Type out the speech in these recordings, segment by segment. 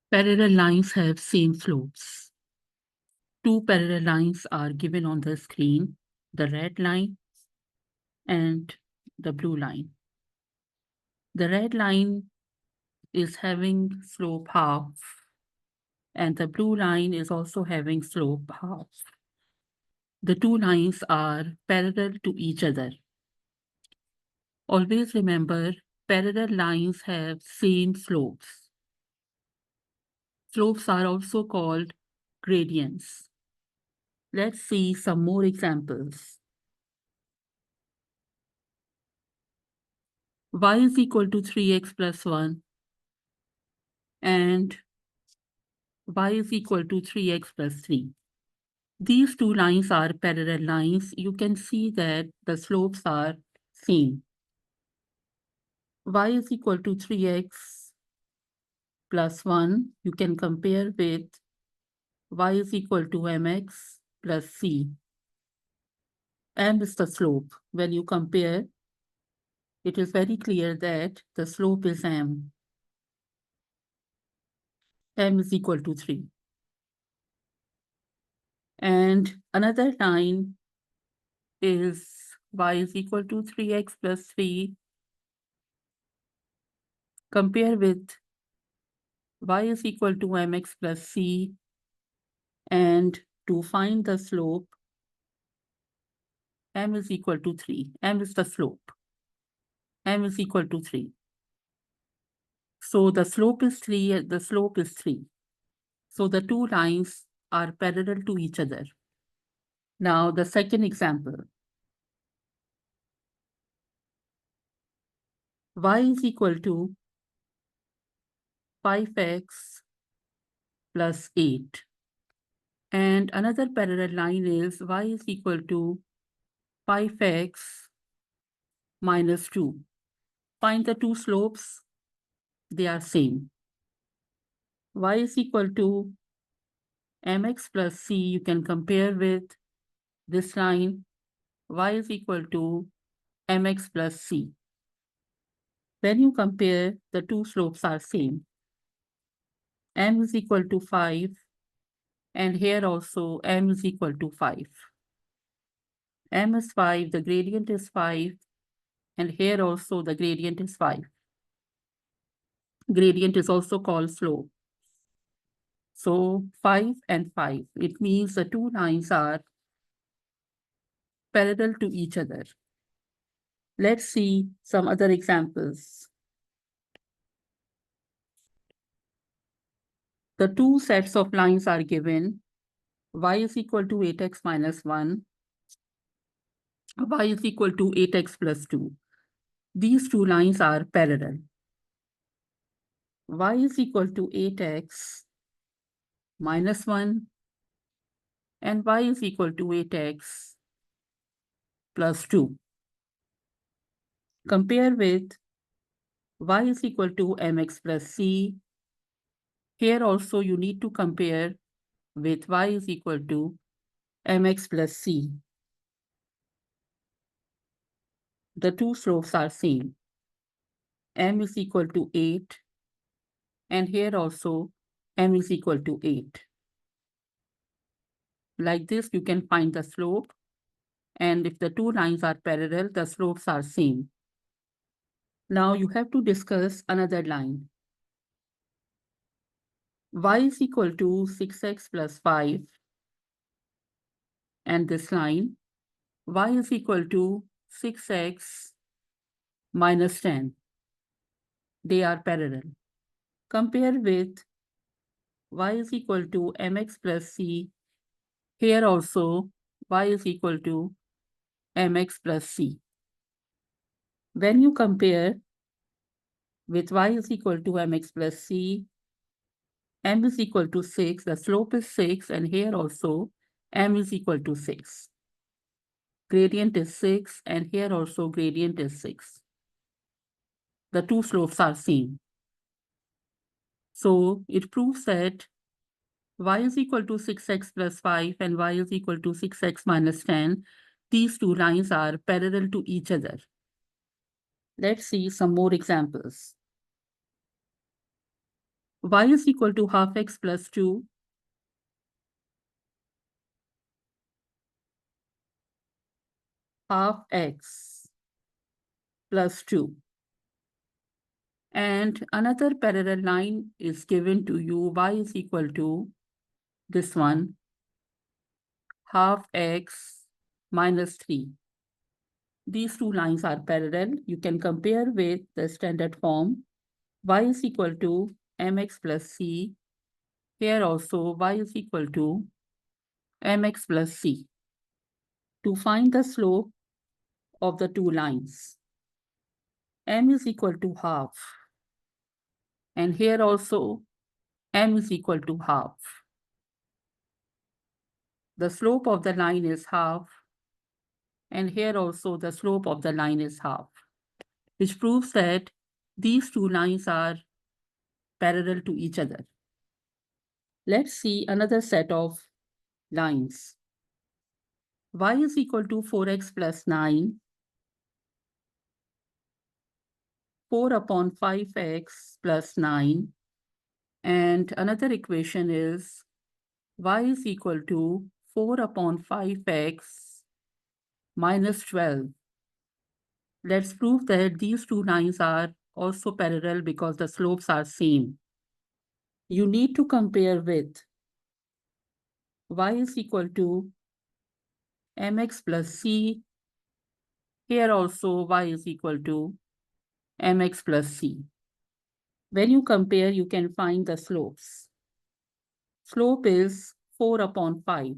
Parallel lines have same slopes. Two parallel lines are given on the screen, the red line and the blue line. The red line is having slope half, and the blue line is also having slope half. The two lines are parallel to each other. Always remember, parallel lines have same slopes. Slopes are also called gradients. Let's see some more examples. Y is equal to 3x plus 1 and y is equal to 3x plus 3. These two lines are parallel lines. You can see that the slopes are same. Y is equal to 3x plus 1. You can compare with y is equal to mx plus c. M is the slope. When you compare, it is very clear that the slope is m. M is equal to 3. And another line is y is equal to 3x plus 3. Compare with y is equal to mx plus c, and to find the slope, m is equal to 3. M is the slope. M is equal to 3. So the slope is 3, the slope is 3. So the two lines are parallel to each other. Now the second example. Y is equal to 5x plus 8. And another parallel line is y is equal to 5x minus 2. Find the two slopes. They are same. Y is equal to mx plus c. You can compare with this line. Y is equal to mx plus c. When you compare, the two slopes are same. M is equal to 5, and here also m is equal to 5. M is 5, the gradient is 5, and here also the gradient is 5. Gradient is also called slope. So 5 and 5, it means the two lines are parallel to each other. Let's see some other examples. The two sets of lines are given. Y is equal to 8x minus 1. Y is equal to 8x plus 2. These two lines are parallel. Y is equal to 8x minus 1 and y is equal to 8x plus 2. Compare with y is equal to mx plus c. Here also you need to compare with y is equal to mx plus c. The two slopes are same. M is equal to 8, and here also m is equal to 8. Like this, you can find the slope, and if the two lines are parallel, the slopes are same. Now you have to discuss another line. Y is equal to 6x plus 5, and this line, y is equal to 6x minus 10. They are parallel. Compare with y is equal to mx plus c. Here also, y is equal to mx plus c. When you compare with y is equal to mx plus c, m is equal to 6, the slope is 6, and here also m is equal to 6. Gradient is 6, and here also gradient is 6. The two slopes are same. So it proves that y is equal to 6x plus 5 and y is equal to 6x minus 10. These two lines are parallel to each other. Let's see some more examples. y is equal to half x plus 2. Half x plus 2. And another parallel line is given to you, y is equal to this one, half x minus 3. These two lines are parallel. You can compare with the standard form, y is equal to mx plus c. Here also y is equal to mx plus c. To find the slope of the two lines, m is equal to half. And here also m is equal to half. The slope of the line is half, and here also the slope of the line is half, which proves that these two lines are parallel to each other. Let's see another set of lines. Y is equal to 4x plus 9, 4 upon 5x plus 9, and another equation is y is equal to 4 upon 5x minus 12. Let's prove that these two lines are also parallel because the slopes are same. You need to compare with y is equal to mx plus c. Here also y is equal to mx plus c. When you compare, you can find the slopes. Slope is 4 upon 5.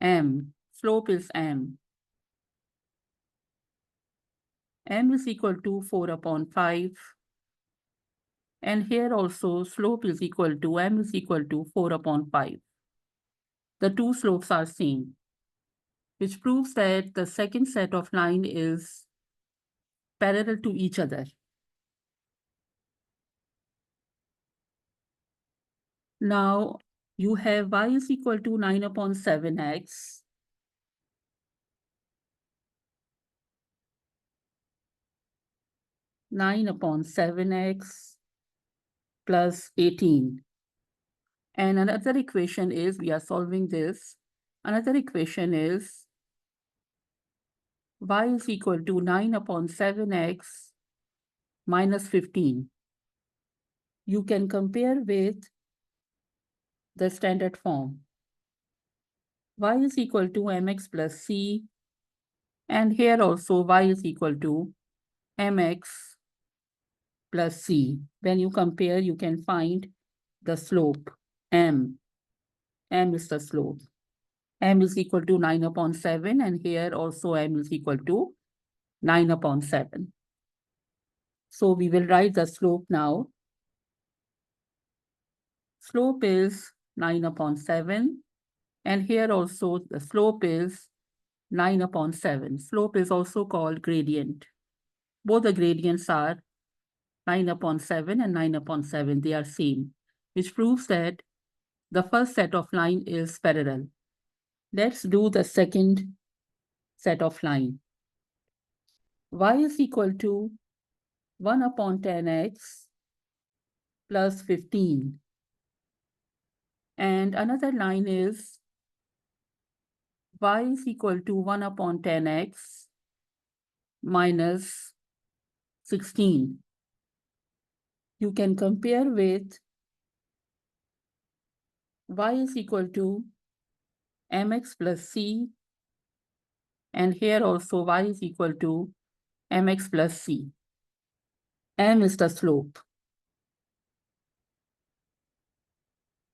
M. Slope is m. M is equal to 4 upon 5. And here also slope is equal to m is equal to 4 upon 5. The two slopes are same, which proves that the second set of line is parallel to each other. Now you have y is equal to 9 upon 7x. Nine upon 7x plus 18. And another equation is, we are solving this. Another equation is y is equal to 9 upon 7x minus 15. You can compare with the standard form. Y is equal to mx plus c. And here also y is equal to mx plus c. When you compare, you can find the slope m. M is the slope. M is equal to 9 upon 7, and here also m is equal to 9 upon 7. So we will write the slope now. Slope is 9 upon 7, and here also the slope is 9 upon 7. Slope is also called gradient. Both the gradients are 9 upon 7 and 9 upon 7. They are same, which proves that the first set of line is parallel. Let's do the second set of line. Y is equal to 1 upon 10x plus 15. And another line is y is equal to 1 upon 10x minus 16. You can compare with y is equal to mx plus c, and here also y is equal to mx plus c. M is the slope.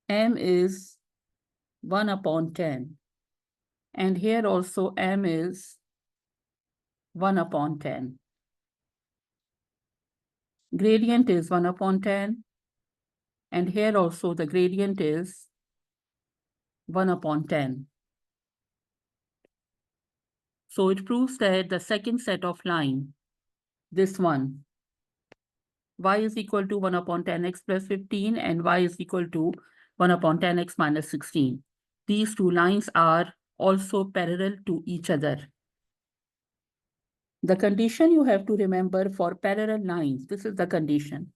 M is 1 upon 10. And here also m is 1 upon 10. Gradient is 1 upon 10. And here also the gradient is 1 upon 10. So it proves that the second set of line, this one, y is equal to 1 upon 10x plus 15 and y is equal to 1 upon 10x minus 16. These two lines are also parallel to each other. The condition you have to remember for parallel lines, this is the condition.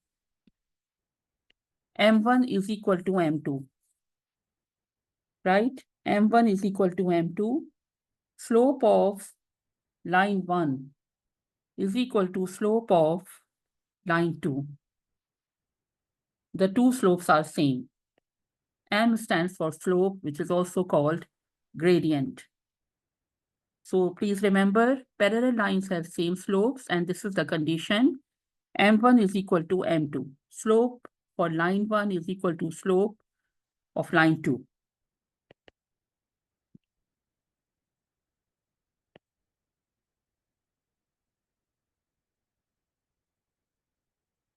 M1 is equal to M2, right? M1 is equal to M2. Slope of line 1 is equal to slope of line 2. The two slopes are same. M stands for slope, which is also called gradient. So please remember, parallel lines have same slopes, and this is the condition. M1 is equal to M2. Slope for line 1 is equal to slope of line 2.